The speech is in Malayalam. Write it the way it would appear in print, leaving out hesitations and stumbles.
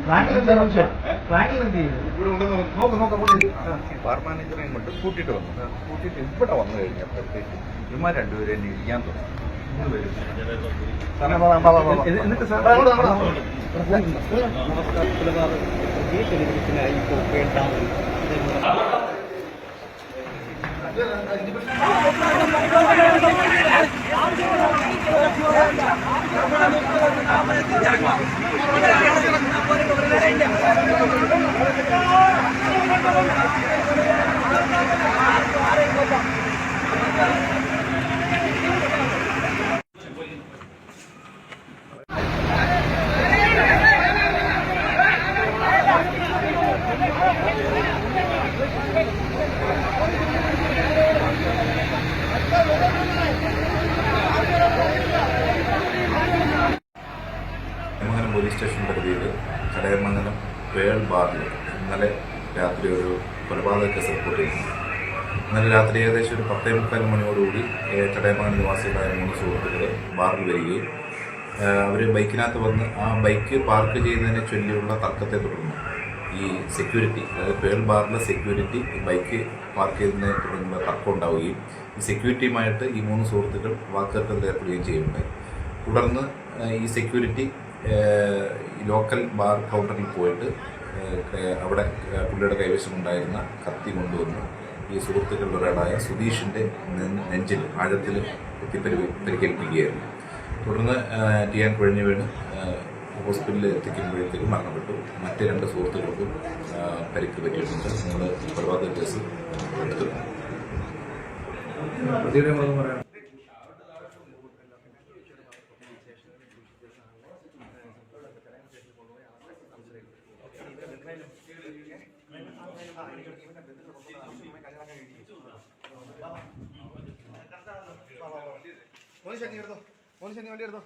ബാർ മാനേജറെ കൊണ്ട് കൂട്ടിയിട്ട് വന്നു. കൂട്ടിയിട്ട് ഇവിടെ വന്നു കഴിഞ്ഞപ്പോഴത്തേക്ക് ഇവന്മാർ രണ്ടുപേരും എന്നെ ഇരിക്കാൻ തുടങ്ങി. എന്നിട്ട് സാർ പോലീസ് സ്റ്റേഷൻ പരിധിയിൽ ചടയമംഗലം വേൾ ബാറിൽ ഇന്നലെ രാത്രി ഒരു കൊലപാതക കേസ് റിപ്പോർട്ട് ചെയ്യുന്നു. ഇന്നലെ രാത്രി ഏകദേശം ഒരു 10:45 മണിയോടുകൂടി ചടയമംഗലം നിവാസികളായ 3 സുഹൃത്തുക്കൾ ബാറിൽ വരികയും അവർ ബൈക്കിനകത്ത് വന്ന് ആ ബൈക്ക് പാർക്ക് ചെയ്യുന്നതിനെ ചൊല്ലിയുള്ള തർക്കത്തെ തുടർന്ന് ഈ സെക്യൂരിറ്റി, അതായത് പേൾ ബാറിലെ സെക്യൂരിറ്റി ബൈക്ക് പാർക്ക് ചെയ്യുന്നതിനെ തുടർന്നുള്ള തർക്കം ഉണ്ടാവുകയും ഈ സെക്യൂരിറ്റിയുമായിട്ട് ഈ 3 സുഹൃത്തുക്കൾ വാക്കേറ്റത്തിൽ ഏർപ്പെടുകയും ചെയ്യുന്നുണ്ടായി. തുടർന്ന് ഈ സെക്യൂരിറ്റി ലോക്കൽ ബാർ കൗണ്ടറിൽ പോയിട്ട് അവിടെ പുള്ളിയുടെ കൈവശമുണ്ടായിരുന്ന കത്തി കൊണ്ടുവന്ന് ഈ സുഹൃത്തുക്കളുടെ ഒരാളായ സുധീഷിൻ്റെ നെഞ്ചിൽ ആഴത്തിൽ പരിക്കേൽപ്പിക്കുകയായിരുന്നു. തുടർന്ന് ടിയാൻ കുഴഞ്ഞു വീണ് ഹോസ്പിറ്റലിൽ എത്തിക്കുമ്പോഴത്തേക്കും മരണപ്പെട്ടു. മറ്റ് 2 സുഹൃത്തുക്കൾക്കും പരിക്ക് പറ്റിയിട്ടുണ്ട്. നമ്മൾ കൊലപാതക കേസ് എടുത്തു. മോനിഷ വണ്ടി എടുത്തോ.